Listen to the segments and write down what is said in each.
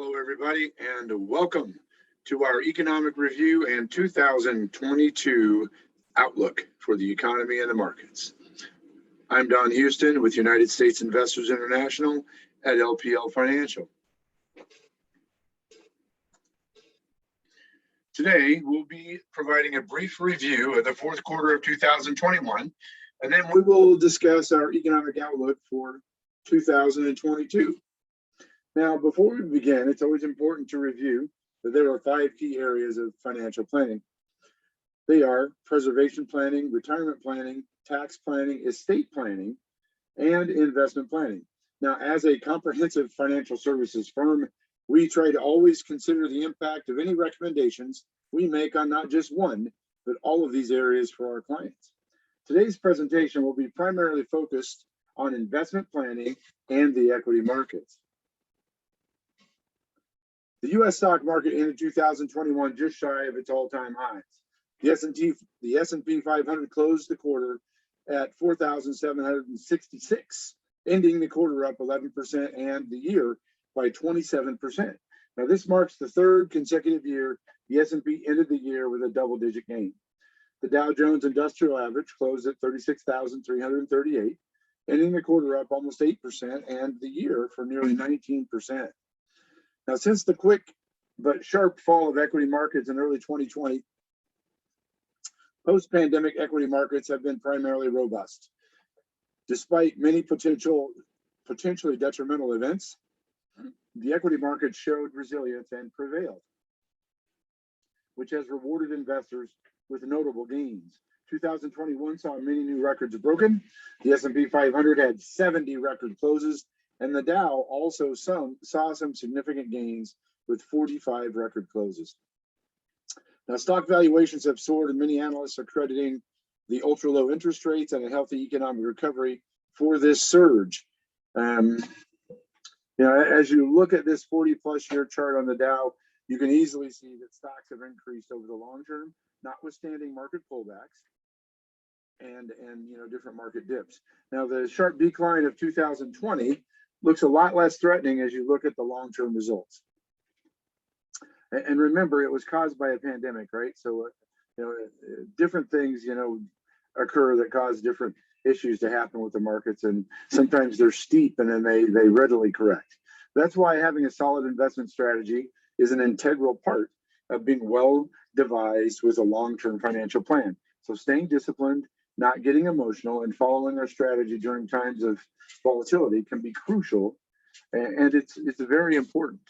Hello, everybody, and welcome to our economic review and 2022 outlook for the economy and the markets. I'm Don Houston with United States Investors International at LPL Financial. Today, we'll be providing a brief review of the fourth quarter of 2021, and then we will discuss our economic outlook for 2022. Now, before we begin, it's always important to review that there are 5 key areas of financial planning. They are preservation planning, retirement planning, tax planning, estate planning, and investment planning. Now, as a comprehensive financial services firm, we try to always consider the impact of any recommendations we make on not just one, but all of these areas for our clients. Today's presentation will be primarily focused on investment planning and the equity markets. The U.S. stock market ended 2021 just shy of its all-time highs. The S&P 500 closed the quarter at 4,766, ending the quarter up 11% and the year by 27%. Now, this marks the 3rd consecutive year the S&P ended the year with a double-digit gain. The Dow Jones Industrial Average closed at 36,338, ending the quarter up almost 8% and the year for nearly 19%. Now, since the quick but sharp fall of equity markets in early 2020, post-pandemic equity markets have been primarily robust. Despite many potentially detrimental events, the equity market showed resilience and prevailed, which has rewarded investors with notable gains. 2021 saw many new records broken. The S&P 500 had 70 record closes, and the Dow also saw some significant gains with 45 record closes. Now, stock valuations have soared, and many analysts are crediting the ultra-low interest rates and a healthy economic recovery for this surge. As you look at this 40-plus year chart on the Dow, you can easily see that stocks have increased over the long term, notwithstanding market pullbacks and different market dips. Now, the sharp decline of 2020 looks a lot less threatening as you look at the long-term results. And remember, it was caused by a pandemic, right? So, different things, occur that cause different issues to happen with the markets, and sometimes they're steep and then they readily correct. That's why having a solid investment strategy is an integral part of being well devised with a long-term financial plan. So staying disciplined, not getting emotional, and following our strategy during times of volatility can be crucial, and it's very important.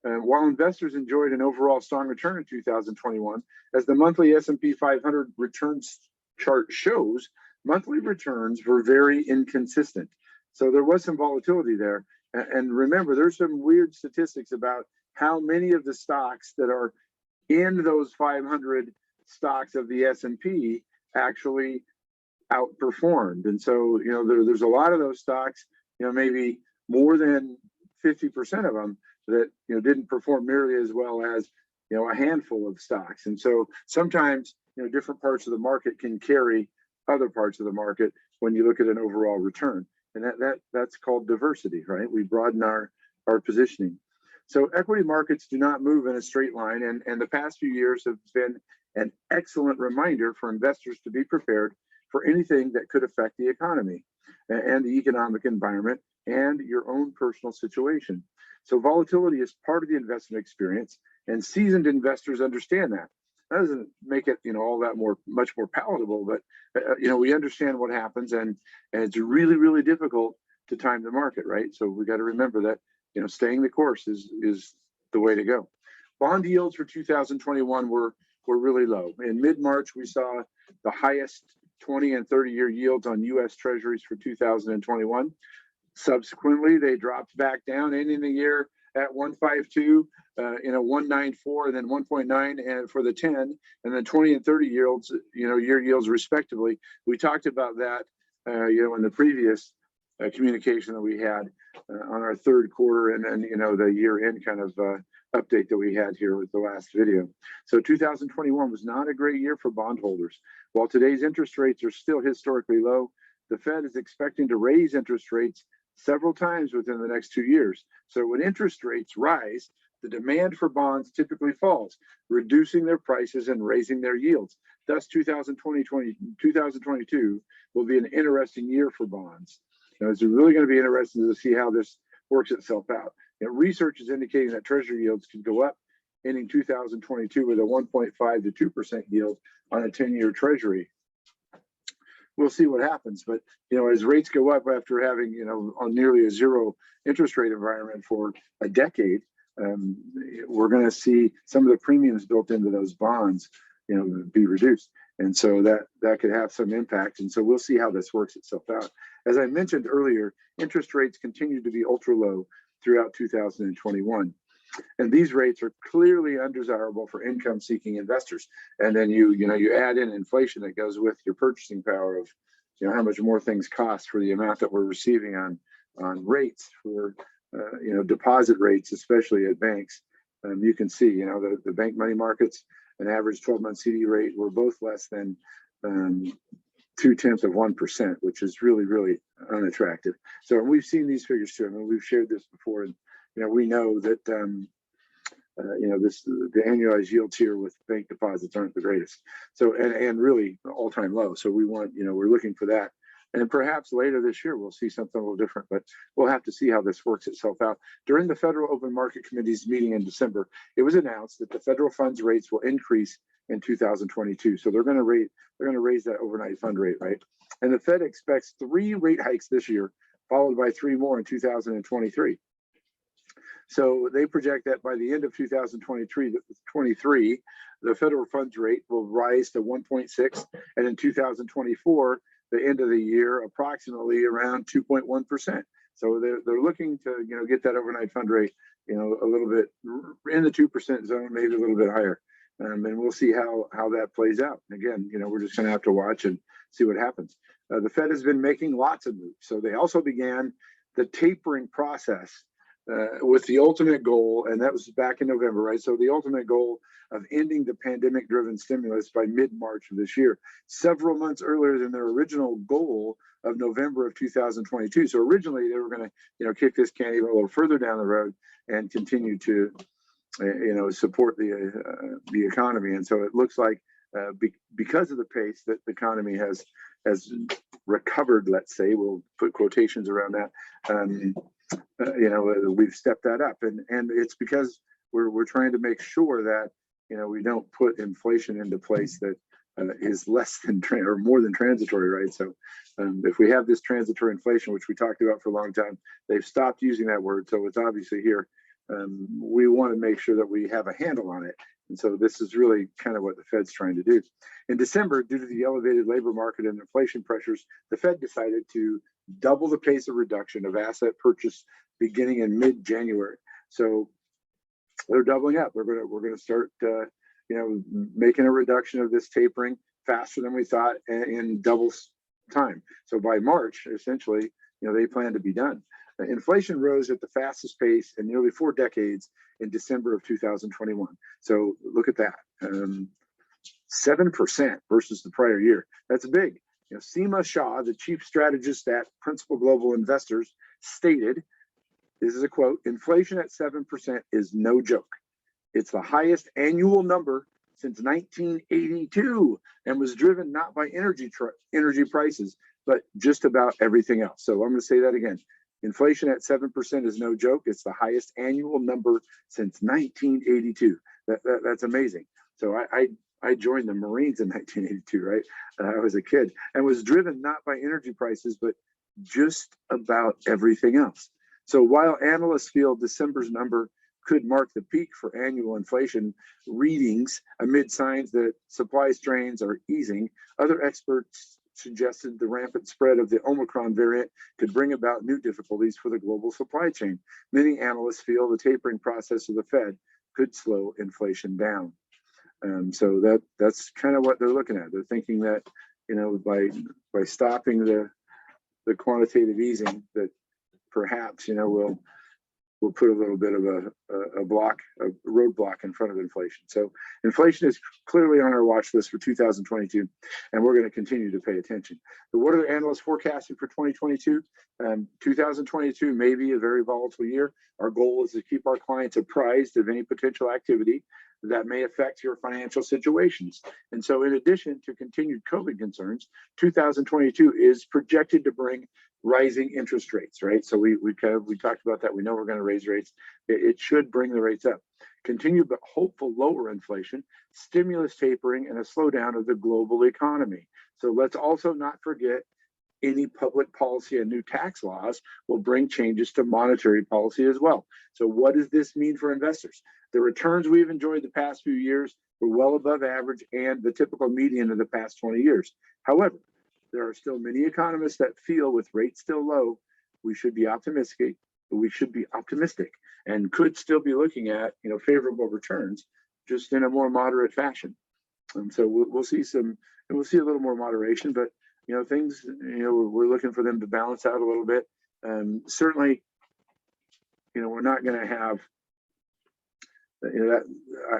While investors enjoyed an overall strong return in 2021, as the monthly S&P 500 returns chart shows, monthly returns were very inconsistent. So there was some volatility there. And remember, there's some weird statistics about how many of the stocks that are in those 500 stocks of the S&P actually outperformed. And so, there's a lot of those stocks, maybe more than 50% of them that, didn't perform nearly as well as, a handful of stocks. And so sometimes, different parts of the market can carry other parts of the market when you look at an overall return. And that's called diversity, right? We broaden our positioning. So equity markets do not move in a straight line. And the past few years have been an excellent reminder for investors to be prepared for anything that could affect the economy and the economic environment and your own personal situation. So volatility is part of the investment experience, and seasoned investors understand that. That doesn't make it, all that much more palatable, but we understand what happens, and it's really, really difficult to time the market, right? So we got to remember that, staying the course is the way to go. Bond yields for 2021 were really low. In mid-March, we saw the highest 20 and 30-year yields on U.S. Treasuries for 2021. Subsequently, they dropped back down, ending the year at 1.52, 1.94, and then 1.9, and for the 10, and then 20 and 30 yields, year yields respectively. We talked about that, in the previous communication that we had on our 3rd quarter, and then the year-end kind of update that we had here with the last video. So 2021 was not a great year for bondholders. While today's interest rates are still historically low, the Fed is expecting to raise interest rates several times within the next 2 years. So when interest rates rise, the demand for bonds typically falls, reducing their prices and raising their yields. Thus, 2022 will be an interesting year for bonds. Now, it's really going to be interesting to see how this works itself out. Research is indicating that Treasury yields could go up, ending 2022 with a 1.5 to 2% yield on a 10-year Treasury. We'll see what happens, but as rates go up after having on nearly a zero interest rate environment for a decade, we're going to see some of the premiums built into those bonds be reduced, and so that could have some impact. And so we'll see how this works itself out. As I mentioned earlier, interest rates continue to be ultra low throughout 2021. And these rates are clearly undesirable for income-seeking investors. And then you add in inflation that goes with your purchasing power of how much more things cost for the amount that we're receiving on rates for deposit rates, especially at banks. You can see the bank money markets, an average 12-month CD rate were both less than 0.2%, which is really, really unattractive. So we've seen these figures too. I mean, we've shared this before, and we know that the annualized yields here with bank deposits aren't the greatest. So and really all-time low. So we want we're looking for that, and perhaps later this year we'll see something a little different. But we'll have to see how this works itself out. During the Federal Open Market Committee's meeting in December, it was announced that the federal funds rates will increase in 2022. So they're going to raise that overnight fund rate, right? And the Fed expects 3 rate hikes this year, followed by 3 more in 2023. So they project that by the end of 2023, the federal funds rate will rise to 1.6, and in 2024, the end of the year, approximately around 2.1%. So they're looking to get that overnight fund rate a little bit in the 2% zone, maybe a little bit higher, and we'll see how that plays out. Again, we're just going to have to watch and see what happens. The Fed has been making lots of moves. So they also began the tapering process with the ultimate goal, and that was back in November, right? So the ultimate goal of ending the pandemic-driven stimulus by mid-March of this year, several months earlier than their original goal of November of 2022. So originally they were going to, kick this can even a little further down the road and continue to, support the economy. And so it looks like because of the pace that the economy has recovered, let's say, we'll put quotations around that. We've stepped that up, and it's because we're trying to make sure that we don't put inflation into place that is less than or more than transitory, right? So if we have this transitory inflation, which we talked about for a long time, they've stopped using that word, so it's obviously here. We want to make sure that we have a handle on it, and so this is really kind of what the Fed's trying to do. In December, due to the elevated labor market and inflation pressures, the Fed decided to double the pace of reduction of asset purchase beginning in mid-January. So they're doubling up. We're going to start, making a reduction of this tapering faster than we thought in double time. So by March, essentially, they plan to be done. Inflation rose at the fastest pace in nearly 4 decades in December of 2021. So look at that, 7% versus the prior year. That's big. Seema Shah, the chief strategist at Principal Global Investors, stated, this is a quote, "Inflation at 7% is no joke. It's the highest annual number since 1982 and was driven not by energy prices, but just about everything else." So I'm going to say that again. Inflation at 7% is no joke. It's the highest annual number since 1982. That's amazing. So I joined the Marines in 1982, right? I was a kid, and was driven not by energy prices, but just about everything else. So while analysts feel December's number could mark the peak for annual inflation readings amid signs that supply strains are easing, other experts suggested the rampant spread of the Omicron variant could bring about new difficulties for the global supply chain. Many analysts feel the tapering process of the Fed could slow inflation down. So that's kind of what they're looking at. They're thinking that, by stopping the quantitative easing, that perhaps, we'll will put a little bit of a roadblock in front of inflation. So inflation is clearly on our watch list for 2022, and we're going to continue to pay attention. But what are the analysts forecasting for 2022? 2022 may be a very volatile year. Our goal is to keep our clients apprised of any potential activity that may affect your financial situations. And so in addition to continued COVID concerns, 2022 is projected to bring rising interest rates, right? So we talked about that. We know we're going to raise rates. It should bring the rates up. Continued but hopeful lower inflation, stimulus tapering, and a slowdown of the global economy. So let's also not forget any public policy and new tax laws will bring changes to monetary policy as well. So what does this mean for investors? The returns we've enjoyed the past few years were well above average and the typical median of the past 20 years. However, there are still many economists that feel with rates still low, we should be optimistic, and could still be looking at favorable returns just in a more moderate fashion. And so we'll see a little more moderation, but things, we're looking for them to balance out a little bit. Certainly, we're not going to have, that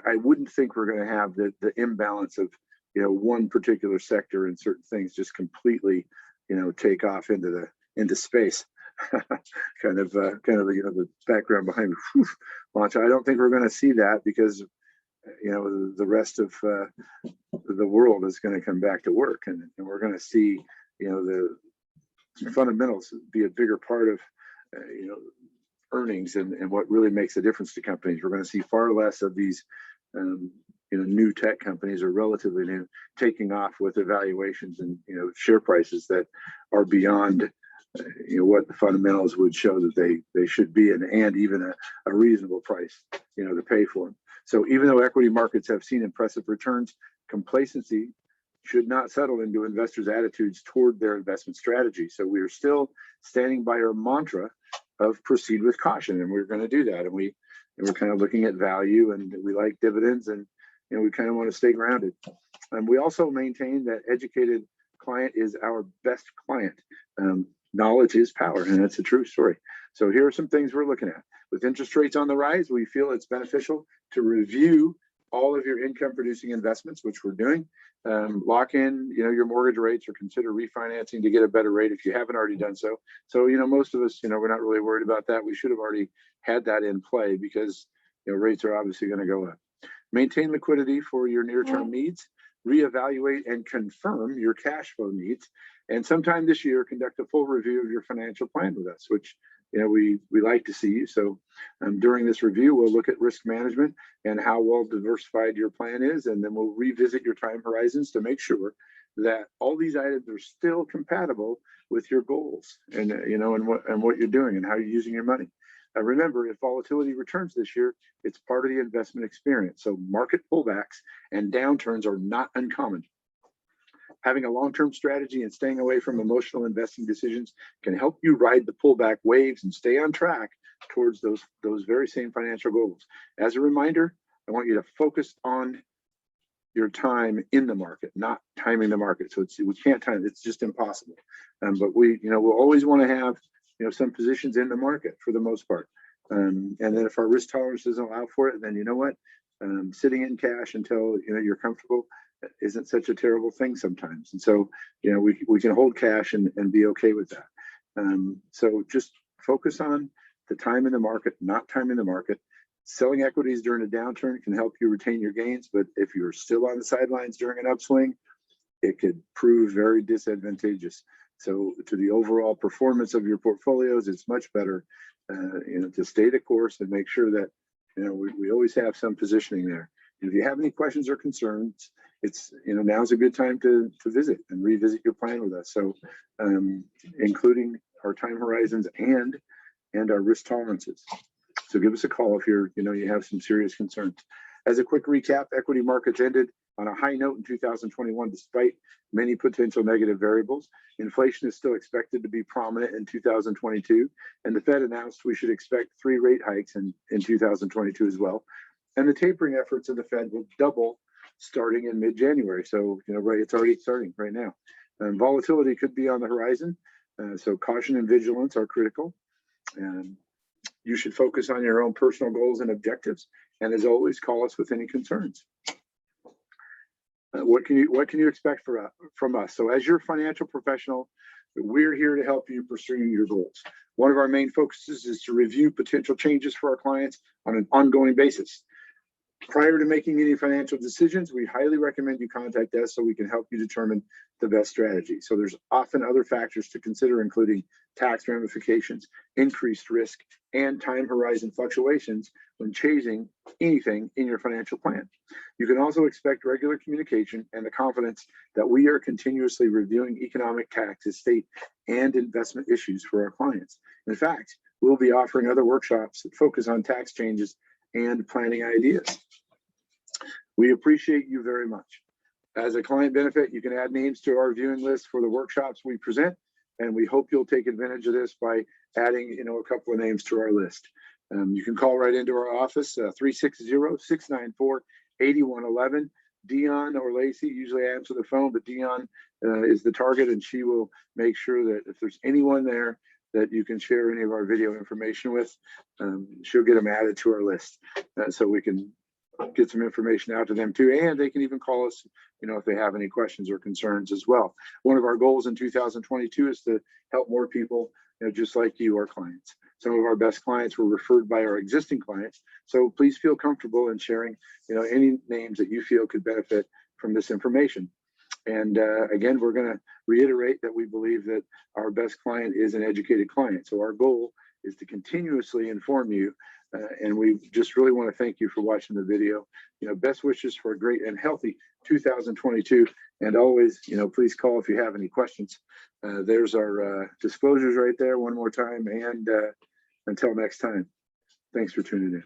I wouldn't think we're going to have the imbalance of, one particular sector and certain things just completely, take off into space. kind of the background behind me. Launch. I don't think we're going to see that because the rest of the world is going to come back to work, and we're going to see the fundamentals be a bigger part of earnings and what really makes a difference to companies. We're going to see far less of these new tech companies, or relatively new, taking off with evaluations and share prices that are beyond what the fundamentals would show that they should be, and even a reasonable price to pay for them. So even though equity markets have seen impressive returns, complacency should not settle into investors' attitudes toward their investment strategy. So we are still standing by our mantra of proceed with caution, and we're going to do that. And we're kind of looking at value, and we like dividends, and we kind of want to stay grounded. And we also maintain that educated client is our best client. Knowledge is power, and that's a true story. So here are some things we're looking at. With interest rates on the rise, we feel it's beneficial to review all of your income producing investments, which we're doing. Lock in, your mortgage rates, or consider refinancing to get a better rate if you haven't already done so. So, most of us, we're not really worried about that. We should have already had that in play because, rates are obviously going to go up. Maintain liquidity for your near-term needs. Reevaluate and confirm your cash flow needs. And sometime this year, conduct a full review of your financial plan with us, which we like to see. So during this review, we'll look at risk management and how well diversified your plan is, and then we'll revisit your time horizons to make sure that all these items are still compatible with your goals and what you're doing and how you're using your money. Remember, if volatility returns this year, it's part of the investment experience. So market pullbacks and downturns are not uncommon. Having a long-term strategy and staying away from emotional investing decisions can help you ride the pullback waves and stay on track towards those very same financial goals. As a reminder, I want you to focus on your time in the market, not timing the market. So we can't time it. It's just impossible. But we'll always want to have some positions in the market for the most part. And then if our risk tolerance doesn't allow for it, then sitting in cash until you're comfortable isn't such a terrible thing sometimes. And so we can hold cash and be okay with that. So just focus on the time in the market, not timing the market. Selling equities during a downturn can help you retain your gains, but if you're still on the sidelines during an upswing, it could prove very disadvantageous. So to the overall performance of your portfolios, it's much better, to stay the course and make sure that, we always have some positioning there. And if you have any questions or concerns, it's, now's a good time to visit and revisit your plan with us. So including our time horizons and our risk tolerances. So give us a call if you have some serious concerns. As a quick recap, equity markets ended on a high note in 2021, despite many potential negative variables. Inflation is still expected to be prominent in 2022, and the Fed announced we should expect 3 rate hikes in 2022 as well. And the tapering efforts of the Fed will double starting in mid-January. So, it's already starting right now. And volatility could be on the horizon. So caution and vigilance are critical. And You should focus on your own personal goals and objectives. And as always, call us with any concerns. What can you expect from us? So as your financial professional, we're here to help you pursue your goals. One of our main focuses is to review potential changes for our clients on an ongoing basis. Prior to making any financial decisions, we highly recommend you contact us so we can help you determine the best strategy. So there's often other factors to consider, including tax ramifications, increased risk, and time horizon fluctuations when changing anything in your financial plan. You can also expect regular communication and the confidence that we are continuously reviewing economic, tax, estate, and investment issues for our clients. In fact, we'll be offering other workshops that focus on tax changes and planning ideas. We appreciate you very much. As a client benefit, you can add names to our viewing list for the workshops we present, and we hope you'll take advantage of this by adding, a couple of names to our list. You can call right into our office, 360-694-8111. Dion or Lacey usually answer the phone, but Dion is the target, and she will make sure that if there's anyone there that you can share any of our video information with, she'll get them added to our list so we can get some information out to them too. And they can even call us, if they have any questions or concerns as well. One of our goals in 2022 is to help more people, just like you, our clients. Some of our best clients were referred by our existing clients. So please feel comfortable in sharing, any names that you feel could benefit from this information. And again, we're going to reiterate that we believe that our best client is an educated client. So our goal is to continuously inform you. And we just really want to thank you for watching the video. Best wishes for a great and healthy 2022. And always, please call if you have any questions. There's our disclosures right there one more time. And until next time, thanks for tuning in.